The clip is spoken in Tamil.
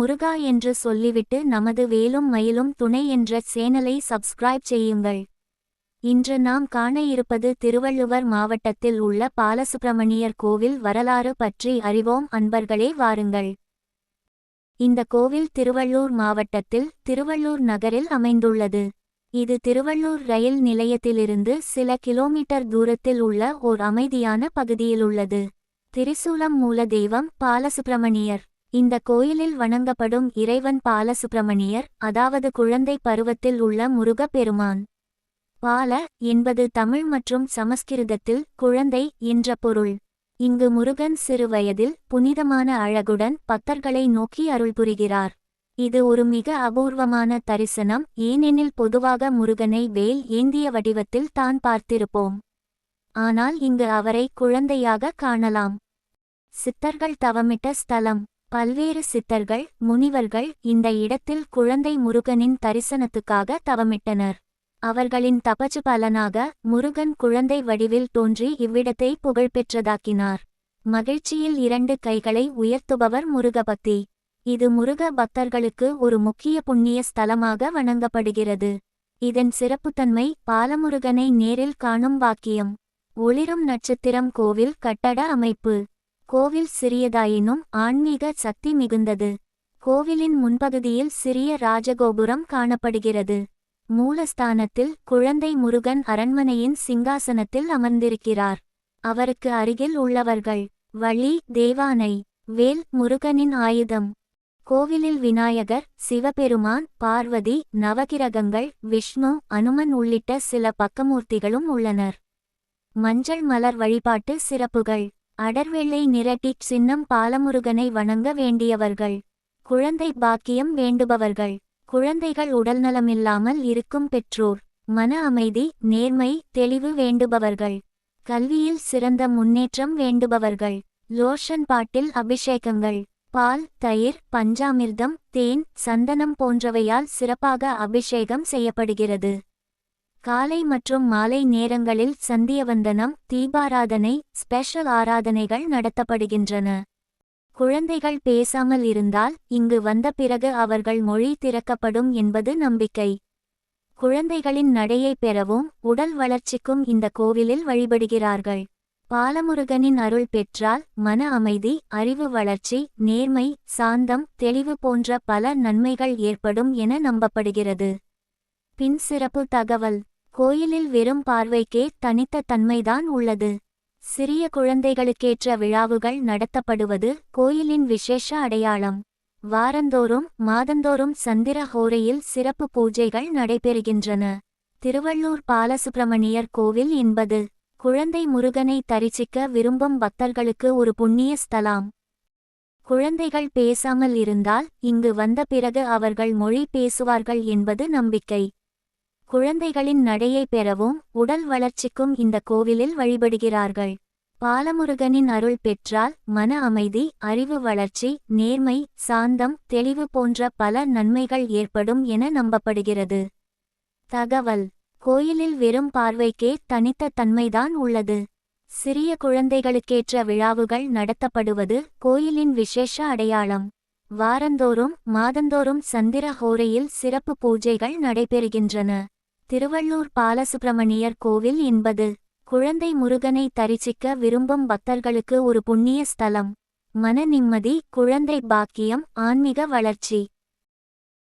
முருகா என்று சொல்லிவிட்டு நமது வேலும் மயிலும் துணை என்ற சேனலை சப்ஸ்கிரைப் செய்யுங்கள். இன்று நாம் காண இருப்பது திருவள்ளுவர் மாவட்டத்தில் உள்ள பாலசுப்பிரமணியர் கோவில் வரலாறு பற்றி அறிவோம். அன்பர்களே, வாருங்கள். இந்த கோவில் திருவள்ளூர் மாவட்டத்தில் திருவள்ளூர் நகரில் அமைந்துள்ளது. இது திருவள்ளூர் ரயில் நிலையத்திலிருந்து சில கிலோமீட்டர் தூரத்தில் உள்ள ஓர் அமைதியான பகுதியிலுள்ளது. திரிசூலம் மூல தெய்வம் பாலசுப்பிரமணியர். இந்த கோயிலில் வணங்கப்படும் இறைவன் பாலசுப்பிரமணியர், அதாவது குழந்தை பருவத்தில் உள்ள முருக பெருமான். பால என்பது தமிழ் மற்றும் சமஸ்கிருதத்தில் குழந்தை என்ற பொருள். இங்கு முருகன் சிறு வயதில் புனிதமான அழகுடன் பக்தர்களை நோக்கி அருள் புரிகிறார். இது ஒரு மிக அபூர்வமான தரிசனம், ஏனெனில் பொதுவாக முருகனை வேல் ஏந்திய வடிவத்தில் தான் பார்த்திருப்போம். ஆனால் இங்கு அவரை குழந்தையாக காணலாம். சித்தர்கள் தவமிட்ட ஸ்தலம். பல்வேறு சித்தர்கள், முனிவர்கள் இந்த இடத்தில் குழந்தை முருகனின் தரிசனத்துக்காக தவமிட்டனர். அவர்களின் தபசு பலனாக முருகன் குழந்தை வடிவில் தோன்றி இவ்விடத்தை புகழ்பெற்றதாக்கினார். மகிழ்ச்சியில் 2 கைகளை உயர்த்துபவர் முருகபக்தி. இது முருக பக்தர்களுக்கு ஒரு முக்கிய புண்ணிய ஸ்தலமாக வணங்கப்படுகிறது. இதன் சிறப்புத்தன்மை பாலமுருகனை நேரில் காணும் பாக்கியம். ஒளிரும் நட்சத்திரம். கோவில் கட்டட அமைப்பு. கோவில் சிறியதாயினும் ஆன்மீக சக்தி மிகுந்தது. கோவிலின் முன்பகுதியில் சிறிய ராஜகோபுரம் காணப்படுகிறது. மூலஸ்தானத்தில் குழந்தை முருகன் அரண்மனையின் சிங்காசனத்தில் அமர்ந்திருக்கிறார். அவருக்கு அருகில் உள்ளவர்கள் வள்ளி தேவானை, வேல் முருகனின் ஆயுதம். கோவிலில் விநாயகர், சிவபெருமான், பார்வதி, நவகிரகங்கள், விஷ்ணு, அனுமன் உள்ளிட்ட சில பக்கமூர்த்திகளும் உள்ளனர். மஞ்சள் மலர் வழிபாட்டு சிறப்புகள். அடர்வெள்ளை நிற டிக் சின்னம். பாலமுருகனை வணங்க வேண்டியவர்கள். குழந்தை பாக்கியம் வேண்டுபவர்கள். குழந்தைகள் உடல்நலமில்லாமல் இருக்கும் பெற்றோர். மன அமைதி, நேர்மை, தெளிவு வேண்டுபவர்கள். கல்வியில் சிறந்த முன்னேற்றம் வேண்டுபவர்கள். லோஷன் பாட்டில் அபிஷேகங்கள். பால், தயிர், பஞ்சாமிர்தம், தேன், சந்தனம் போன்றவையால் சிறப்பாக அபிஷேகம் செய்யப்படுகிறது. காலை மற்றும் மாலை நேரங்களில் சந்தியவந்தனம், தீபாராதனை, ஸ்பெஷல் ஆராதனைகள் நடத்தப்படுகின்றன. குழந்தைகள் பேசாமல் இருந்தால் இங்கு வந்த பிறகு அவர்கள் மொழி திறக்கப்படும் என்பது நம்பிக்கை. குழந்தைகளின் நடையை பெறவும் உடல் வளர்ச்சிக்கும் இந்த கோவிலில் வழிபடுகிறார்கள். பாலமுருகனின் அருள் பெற்றால் மன அமைதி, அறிவு வளர்ச்சி, நேர்மை, சாந்தம், தெளிவு போன்ற பல நன்மைகள் ஏற்படும் என நம்பப்படுகிறது. பின் சிறப்பு தகவல். கோயிலில் வெறும் பார்வைக்கே தனித்த தன்மைதான் உள்ளது. சிறிய குழந்தைகளுக்கேற்ற விழாவுகள் நடத்தப்படுவது கோயிலின் விசேஷ அடையாளம். வாரந்தோறும் மாதந்தோறும் சந்திர ஹோரையில் சிறப்பு பூஜைகள் நடைபெறுகின்றன. திருவள்ளூர் பாலசுப்பிரமணியர் கோவில் என்பது குழந்தை முருகனை தரிசிக்க விரும்பும் பக்தர்களுக்கு ஒரு புண்ணிய ஸ்தலம். குழந்தைகள் பேசாமல் இருந்தால் இங்கு வந்த பிறகு அவர்கள் மொழி பேசுவார்கள் என்பது நம்பிக்கை. குழந்தைகளின் நடையை பெறவும் உடல் வளர்ச்சிக்கும் இந்த கோவிலில் வழிபடுகிறார்கள். பாலமுருகனின் அருள் பெற்றால் மன அமைதி, அறிவு வளர்ச்சி, நேர்மை, சாந்தம், தெளிவு போன்ற பல நன்மைகள் ஏற்படும் என நம்பப்படுகிறது. தகவல். கோயிலில் வெறும் பார்வைக்கே தனித்த தன்மைதான் உள்ளது. சிறிய குழந்தைகளுக்கேற்ற விழாவுகள் நடத்தப்படுவது கோயிலின் விசேஷ அடையாளம். வாரந்தோறும் மாதந்தோறும் சந்திர ஹோரையில் சிறப்பு பூஜைகள் நடைபெறுகின்றன. திருவள்ளூர் பாலசுப்பிரமணியர் கோவில் என்பது குழந்தை முருகனை தரிசிக்க விரும்பும் பக்தர்களுக்கு ஒரு புண்ணிய ஸ்தலம். மன நிம்மதி, குழந்தை பாக்கியம், ஆன்மீக வளர்ச்சி.